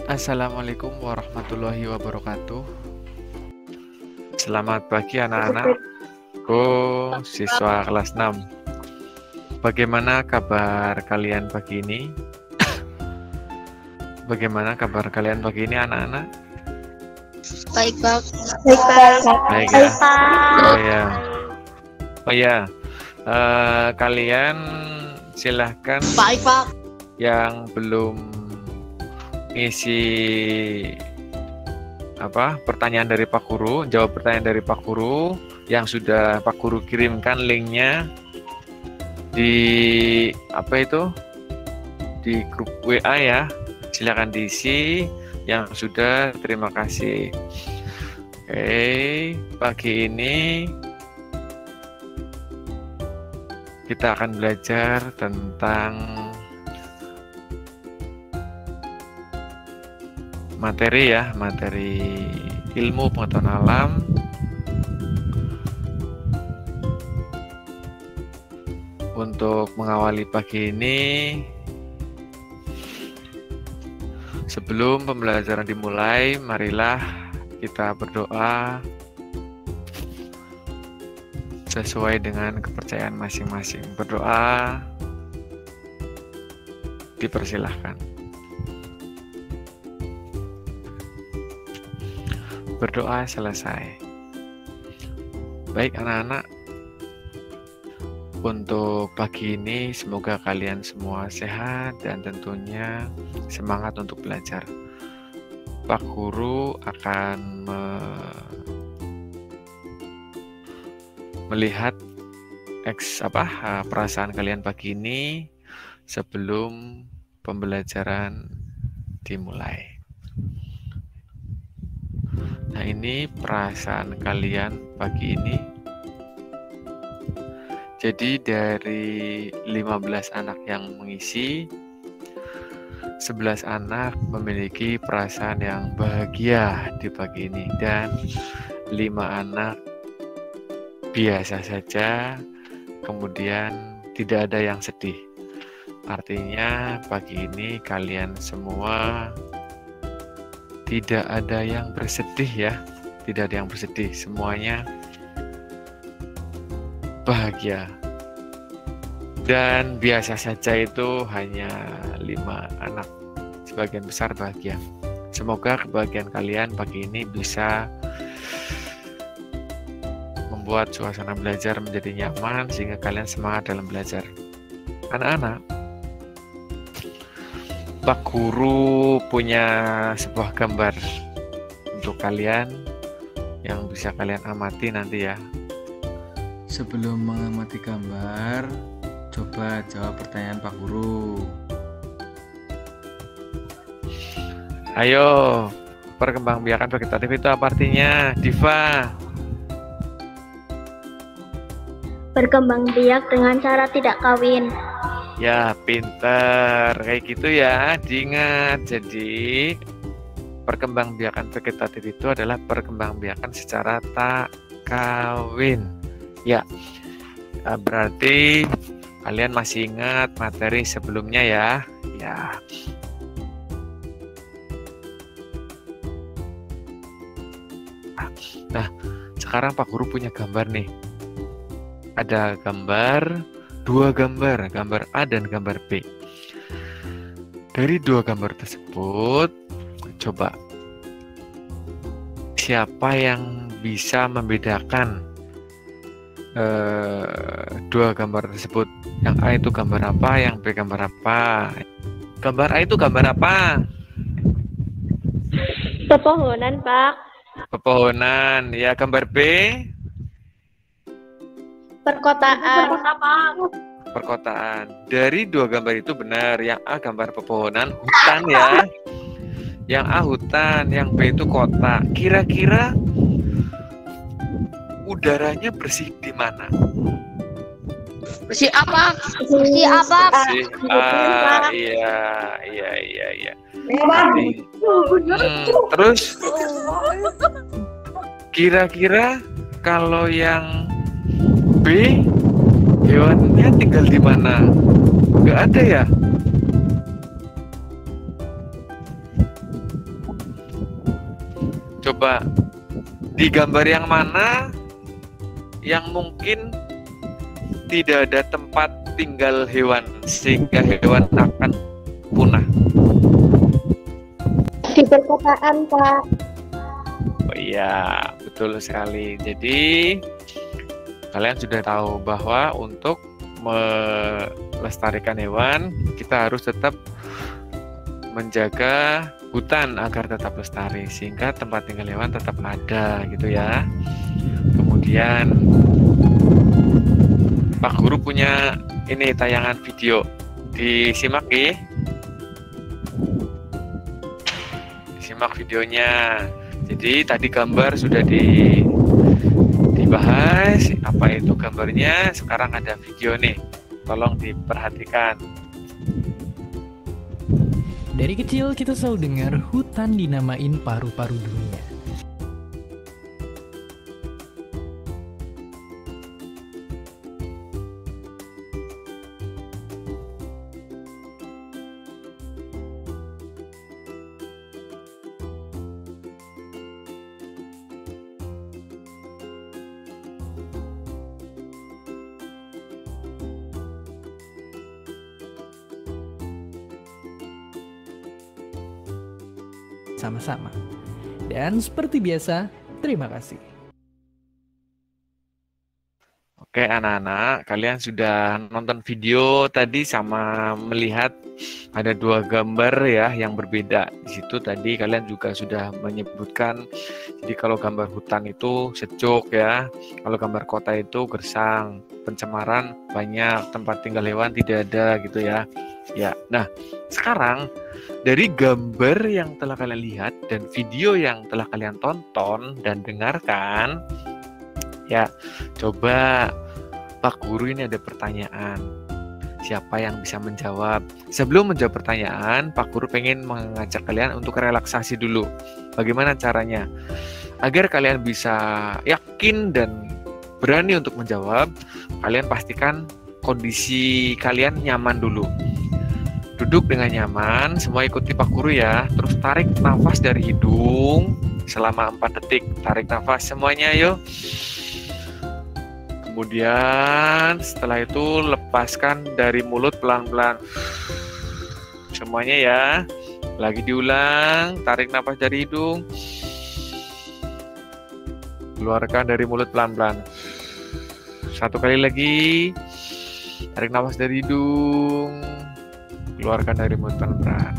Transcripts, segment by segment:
Assalamualaikum warahmatullahi wabarakatuh. Selamat pagi anak-anak. Siswa kelas 6. Bagaimana kabar kalian pagi ini? Bagaimana kabar kalian pagi ini anak-anak? Baik, Pak. Baik ya. Oh ya. Kalian silahkan Baik, Pak. yang belum ngisi pertanyaan dari Pak Guru, jawab pertanyaan dari Pak Guru yang sudah Pak Guru kirimkan linknya di di grup WA ya. Silakan diisi. Yang sudah, terima kasih. Oke, pagi ini kita akan belajar tentang materi ilmu pengetahuan alam. Untuk mengawali pagi ini, sebelum pembelajaran dimulai, marilah kita berdoa sesuai dengan kepercayaan masing-masing. Berdoa dipersilahkan. Berdoa selesai. Baik anak-anak, untuk pagi ini semoga kalian semua sehat dan tentunya semangat untuk belajar. Pak Guru akan melihat perasaan kalian pagi ini sebelum pembelajaran dimulai. Nah, ini perasaan kalian pagi ini. Jadi dari 15 anak yang mengisi, 11 anak memiliki perasaan yang bahagia di pagi ini dan 5 anak biasa saja, kemudian tidak ada yang sedih. Artinya pagi ini kalian semua tidak ada yang bersedih ya, tidak ada yang bersedih, semuanya bahagia. Dan biasa saja itu hanya 5 anak, sebagian besar bahagia. Semoga kebahagiaan kalian pagi ini bisa membuat suasana belajar menjadi nyaman sehingga kalian semangat dalam belajar. Anak-anak, Pak Guru punya sebuah gambar untuk kalian yang bisa kalian amati nanti ya. Sebelum mengamati gambar, coba jawab pertanyaan Pak Guru. Ayo, perkembangbiakan vegetatif itu apa artinya, Diva? Berkembang biak dengan cara tidak kawin. Ya, pinter. Kayak gitu ya, diingat. Jadi, perkembangbiakan vegetatif itu adalah perkembangbiakan secara tak kawin. Ya, berarti kalian masih ingat materi sebelumnya ya. Ya. Nah, sekarang Pak Guru punya gambar nih. Ada dua gambar, gambar A dan gambar B. Dari dua gambar tersebut, coba siapa yang bisa membedakan dua gambar tersebut? Yang A itu gambar apa, yang B gambar apa? Gambar A itu gambar apa? Pepohonan, Pak. Pepohonan. Ya, gambar B? Perkotaan. Perkotaan. Dari dua gambar itu benar. Yang A gambar pepohonan, hutan ya. Yang A hutan, yang B itu kota. Kira-kira udaranya bersih di mana? Bersih apa? Bersih apa? Bersih A. Iya. Terus kira-kira kalau yang B, hewannya tinggal di mana? Nggak ada ya? Coba di gambar yang mana yang mungkin tidak ada tempat tinggal hewan sehingga hewan akan punah? Di perkotaan, Pak. Oh iya, betul sekali. Jadi kalian sudah tahu bahwa untuk melestarikan hewan, kita harus tetap menjaga hutan agar tetap lestari, sehingga tempat tinggal hewan tetap ada gitu ya. Kemudian Pak Guru punya ini tayangan video, disimak ya. Disimak videonya. Jadi tadi gambar sudah dibahas, apa itu gambarnya, sekarang ada video nih, tolong diperhatikan. Dari kecil kita selalu dengar hutan dinamain paru-paru dunia. Sama-sama. Dan seperti biasa, terima kasih. Oke anak-anak, kalian sudah nonton video tadi sama melihat ada dua gambar ya yang berbeda. Di situ tadi kalian juga sudah menyebutkan, jadi kalau gambar hutan itu sejuk ya, kalau gambar kota itu gersang, pencemaran banyak, tempat tinggal hewan tidak ada gitu ya. Ya, nah sekarang dari gambar yang telah kalian lihat dan video yang telah kalian tonton dan dengarkan, ya, coba Pak Guru ini ada pertanyaan. Siapa yang bisa menjawab? Sebelum menjawab pertanyaan, Pak Guru pengen mengajak kalian untuk relaksasi dulu. Bagaimana caranya? Agar kalian bisa yakin dan berani untuk menjawab, kalian pastikan kondisi kalian nyaman dulu. Duduk dengan nyaman, semua ikuti Pak Guru ya. Terus tarik nafas dari hidung selama 4 detik. Tarik nafas semuanya yuk. Kemudian setelah itu lepaskan dari mulut pelan-pelan. Semuanya ya. Lagi diulang, tarik nafas dari hidung. Keluarkan dari mulut pelan-pelan. 1 kali lagi. Tarik nafas dari hidung. Keluarkan dari mulut pelan-pelan.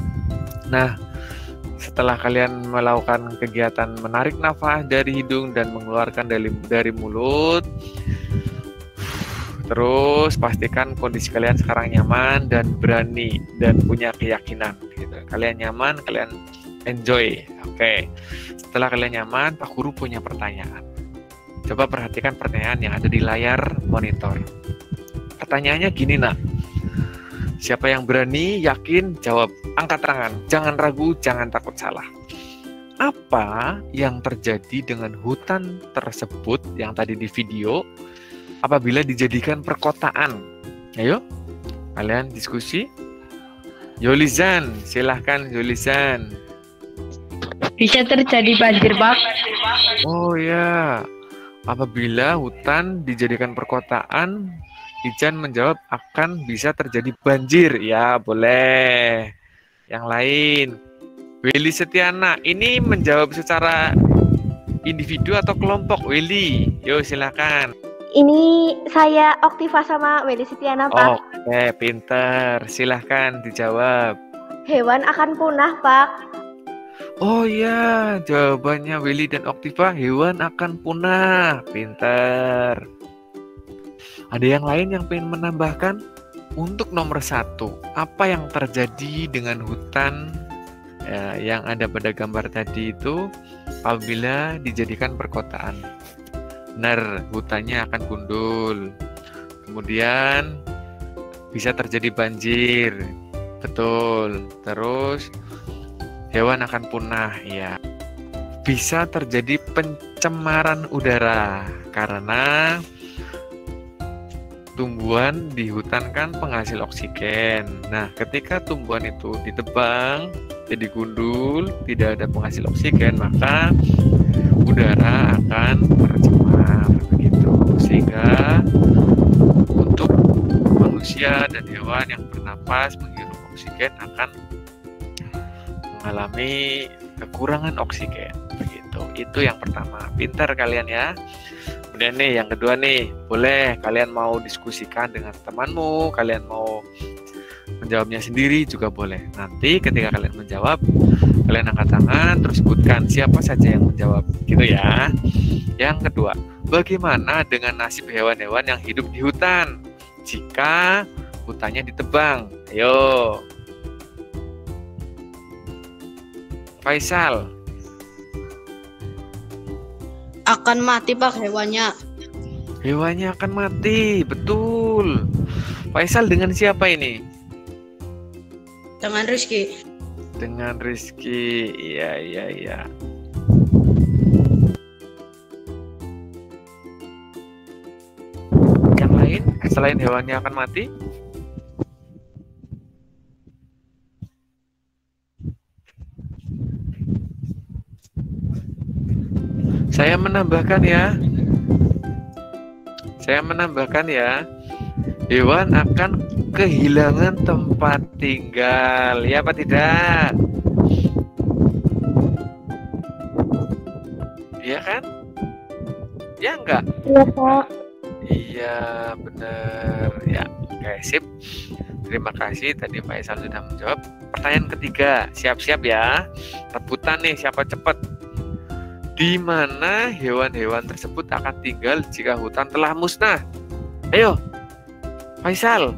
Nah, setelah kalian melakukan kegiatan menarik nafas dari hidung dan mengeluarkan dari mulut, terus pastikan kondisi kalian sekarang nyaman dan berani dan punya keyakinan. Gitu. Kalian nyaman, kalian enjoy. Oke. Setelah kalian nyaman, Pak Guru punya pertanyaan. Coba perhatikan pertanyaan yang ada di layar monitor. Pertanyaannya gini nak. Siapa yang berani, yakin, jawab. Angkat tangan, jangan ragu, jangan takut salah. Apa yang terjadi dengan hutan tersebut yang tadi di video apabila dijadikan perkotaan? Ayo, kalian diskusi. Yolizan, silahkan Yolizan. Bisa terjadi banjir, Pak. Oh ya, apabila hutan dijadikan perkotaan, Ijan menjawab akan bisa terjadi banjir. Ya, boleh. Yang lain. Willy Setiana, ini menjawab secara individu atau kelompok, Willy? Yo, silakan. Ini saya Oktiva sama Weli Setiana, Pak. Oke, pinter. Silahkan dijawab. Hewan akan punah, Pak. Oh ya, jawabannya Willy dan Oktiva, hewan akan punah. Pinter. Ada yang lain yang pengen menambahkan? Untuk nomor 1, apa yang terjadi dengan hutan ya, yang ada pada gambar tadi itu apabila dijadikan perkotaan? Benar, hutannya akan gundul. Kemudian bisa terjadi banjir. Betul. Terus hewan akan punah, ya. Bisa terjadi pencemaran udara karena tumbuhan di hutan kan penghasil oksigen. Nah, ketika tumbuhan itu ditebang, jadi gundul, tidak ada penghasil oksigen, maka udara akan tercemar begitu. Sehingga untuk manusia dan hewan yang bernapas menghirup oksigen akan mengalami kekurangan oksigen begitu. Itu yang pertama. Pintar kalian ya. Kemudian nih yang kedua nih, boleh kalian mau diskusikan dengan temanmu, kalian mau menjawabnya sendiri juga boleh. Nanti ketika kalian menjawab, kalian angkat tangan terus sebutkan siapa saja yang menjawab gitu ya. Yang kedua, bagaimana dengan nasib hewan-hewan yang hidup di hutan jika hutannya ditebang? Ayo Faisal. Akan mati Pak hewannya. Hewannya akan mati, betul. Faisal dengan siapa ini? Dengan Rizky. Dengan Rizky, iya. Yang lain, selain hewannya akan mati? Saya menambahkan ya, hewan akan kehilangan tempat tinggal, ya apa tidak? Iya kan? Ya enggak? Iya, Pak. Iya, benar. Ya, oke, sip. Terima kasih, tadi Faisal sudah menjawab. Pertanyaan ketiga, siap-siap ya. Rebutan nih, siapa cepat? Di mana hewan-hewan tersebut akan tinggal jika hutan telah musnah? Ayo, Faisal.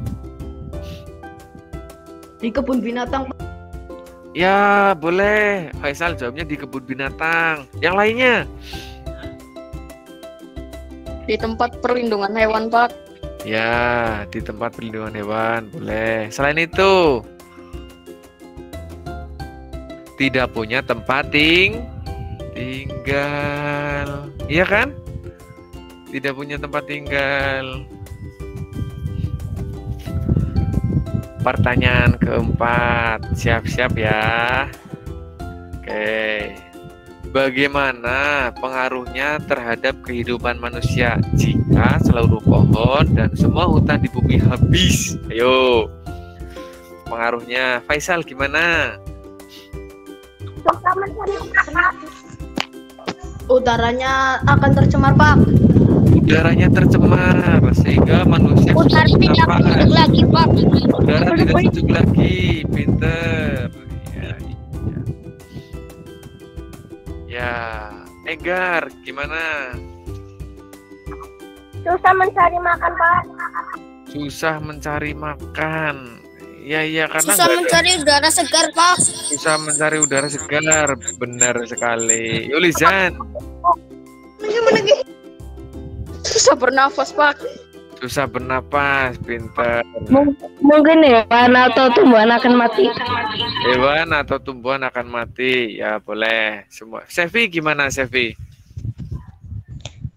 Di kebun binatang Pak. Ya, boleh. Faisal jawabnya di kebun binatang. Yang lainnya? Di tempat perlindungan hewan Pak. Ya, di tempat perlindungan hewan. Boleh. Selain itu, tidak punya tempat tinggal. Iya kan? Tidak punya tempat tinggal. Pertanyaan keempat, siap-siap ya. Oke. Bagaimana pengaruhnya terhadap kehidupan manusia jika seluruh pohon dan semua hutan di bumi habis? Ayo. Pengaruhnya Faisal gimana? Udaranya akan tercemar Pak. Udaranya tercemar sehingga manusia Udara tidak sejuk lagi, Pak. udara tidak sejuk lagi. Pinter. Ya, Enggar gimana? Susah mencari makan, Pak. Susah mencari makan. Iya karena Susah mencari udara segar, Pak. susah mencari udara segar. Benar sekali. Yulizan, Susah bernafas Pak. susah bernapas. Pinter. Mungkin hewan atau tumbuhan akan mati. Hewan atau tumbuhan akan mati. Ya boleh. Semua. Sevi gimana Sevi?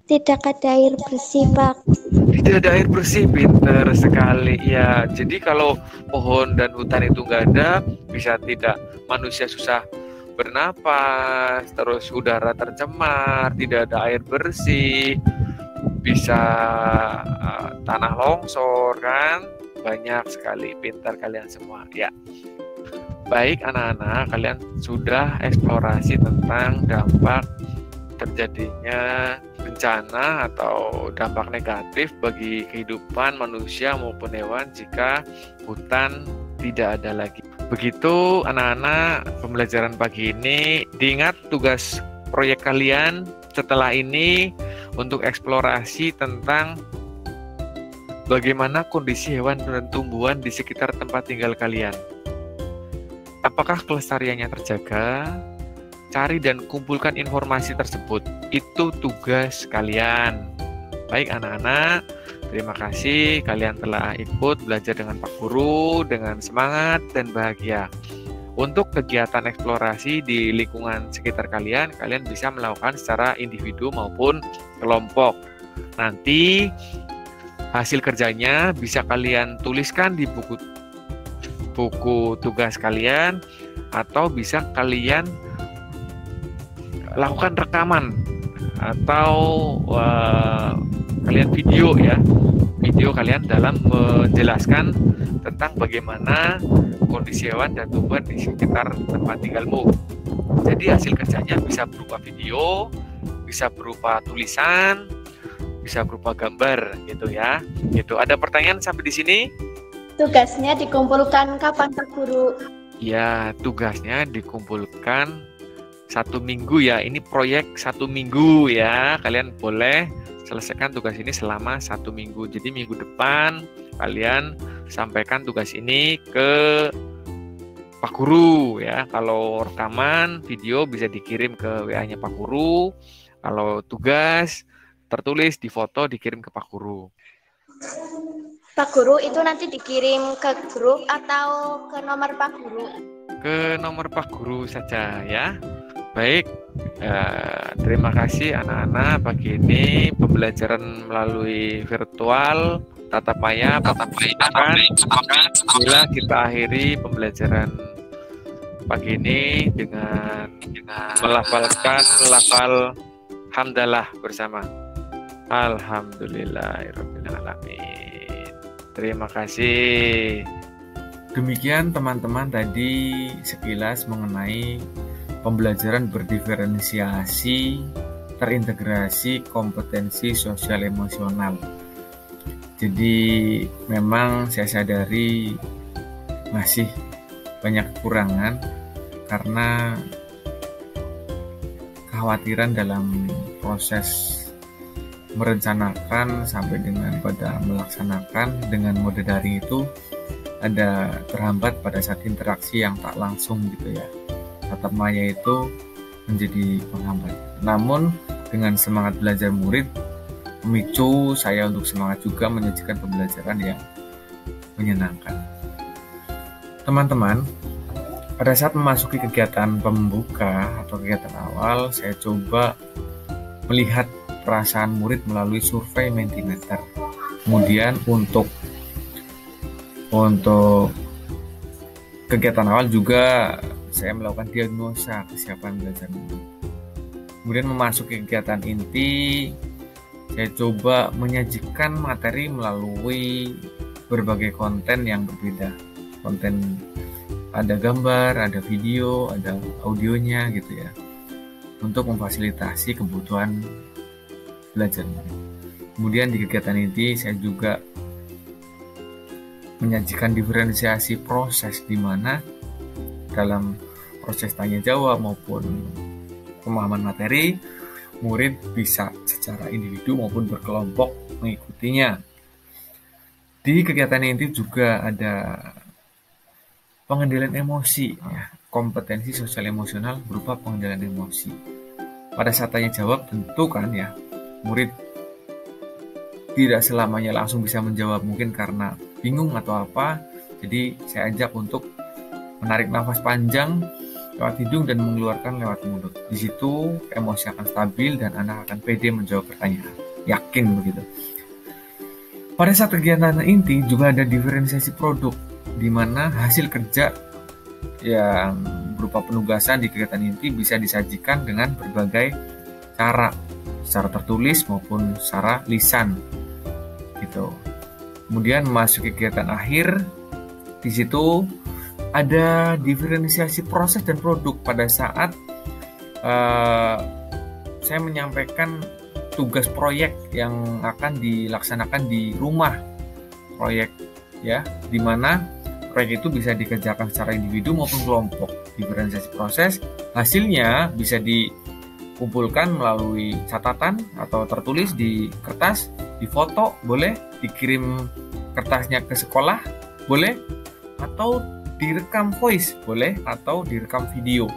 Tidak ada air bersih, Pak. Tidak ada air bersih, pinter sekali. Ya, jadi kalau pohon dan hutan itu nggak ada, bisa tidak manusia susah bernapas, terus udara tercemar, tidak ada air bersih, bisa tanah longsor kan, banyak sekali. Pintar kalian semua. Ya, baik anak-anak, kalian sudah eksplorasi tentang dampak terjadinya bencana atau dampak negatif bagi kehidupan manusia maupun hewan jika hutan tidak ada lagi. Begitu anak-anak, pembelajaran pagi ini. Diingat tugas proyek kalian setelah ini untuk eksplorasi tentang bagaimana kondisi hewan dan tumbuhan di sekitar tempat tinggal kalian. Apakah kelestariannya terjaga? Cari dan kumpulkan informasi tersebut. Itu tugas kalian. Baik anak-anak, terima kasih kalian telah ikut belajar dengan Pak Guru dengan semangat dan bahagia. Untuk kegiatan eksplorasi di lingkungan sekitar kalian bisa melakukan secara individu maupun kelompok. Nanti Hasil kerjanya bisa kalian tuliskan di buku tugas kalian, atau bisa kalian lakukan rekaman atau kalian video kalian dalam menjelaskan tentang bagaimana kondisi hewan dan tumbuhan di sekitar tempat tinggalmu. Jadi hasil kerjanya bisa berupa video, bisa berupa tulisan, bisa berupa gambar gitu ya. Gitu. Ada pertanyaan sampai di sini? Tugasnya dikumpulkan kapan Pak Guru? Ya, tugasnya dikumpulkan 1 minggu ya. Ini proyek 1 minggu ya. Kalian boleh selesaikan tugas ini selama 1 minggu. Jadi minggu depan kalian sampaikan tugas ini ke Pak Guru ya. Kalau rekaman video bisa dikirim ke WA-nya Pak Guru. Kalau tugas tertulis di foto dikirim ke Pak Guru. Pak Guru itu nanti dikirim ke grup atau ke nomor Pak Guru? Ke nomor Pak Guru saja ya. Baik, terima kasih anak-anak. Pagi ini pembelajaran melalui virtual tatap maya. Bila kita akhiri pembelajaran pagi ini dengan melafalkan lafal hamdalah bersama. Alhamdulillahirabbil alamin. Terima kasih. Demikian teman-teman tadi sekilas mengenai pembelajaran berdiferensiasi, terintegrasi kompetensi sosial emosional. Jadi memang saya sadari masih banyak kekurangan karena kekhawatiran dalam proses merencanakan sampai dengan pada melaksanakan dengan mode daring itu ada terhambat pada saat interaksi yang tak langsung gitu ya. Tatap maya itu menjadi penghambat. Namun dengan semangat belajar murid memicu saya untuk semangat juga menyajikan pembelajaran yang menyenangkan. Teman-teman, pada saat memasuki kegiatan pembuka atau kegiatan awal, saya coba melihat perasaan murid melalui survei Mentimeter. Kemudian untuk kegiatan awal juga saya melakukan diagnosa kesiapan belajar murid. Kemudian memasuki kegiatan inti, saya coba menyajikan materi melalui berbagai konten yang berbeda. Konten ada gambar, ada video, ada audionya gitu ya. Untuk memfasilitasi kebutuhan belajar. Kemudian di kegiatan inti saya juga menyajikan diferensiasi proses di mana dalam proses tanya jawab maupun pemahaman materi murid bisa secara individu maupun berkelompok mengikutinya. Di kegiatan inti juga ada pengendalian emosi ya, kompetensi sosial emosional berupa pengendalian emosi. Pada saat tanya jawab tentu kan ya murid tidak selamanya langsung bisa menjawab, mungkin karena bingung atau apa. Jadi saya ajak untuk menarik nafas panjang lewat hidung dan mengeluarkan lewat mulut. Di situ emosi akan stabil dan anak akan pede menjawab pertanyaan. Yakin begitu. Pada saat kegiatan inti juga ada diferensiasi produk, di mana hasil kerja yang berupa penugasan di kegiatan inti bisa disajikan dengan berbagai cara, secara tertulis maupun secara lisan gitu. Kemudian memasuki kegiatan akhir, di situ ada diferensiasi proses dan produk pada saat saya menyampaikan tugas proyek yang akan dilaksanakan di rumah proyek ya, di mana proyek itu bisa dikerjakan secara individu maupun kelompok. Diferensiasi proses hasilnya bisa dikumpulkan melalui catatan atau tertulis di kertas, di foto boleh, dikirim kertasnya ke sekolah boleh, atau direkam voice boleh, atau direkam video.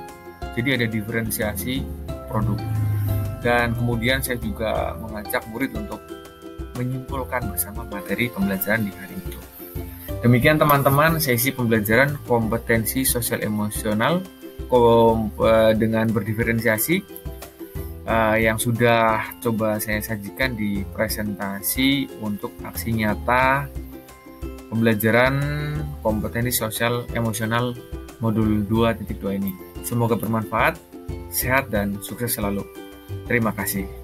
Jadi ada diferensiasi produk. Dan kemudian saya juga mengajak murid untuk menyimpulkan bersama materi pembelajaran di hari itu. Demikian teman-teman sesi pembelajaran kompetensi sosial emosional dengan berdiferensiasi. yang sudah coba saya sajikan di presentasi untuk aksi nyata pembelajaran kompetensi sosial emosional modul 2.2 ini. Semoga bermanfaat, sehat dan sukses selalu. Terima kasih.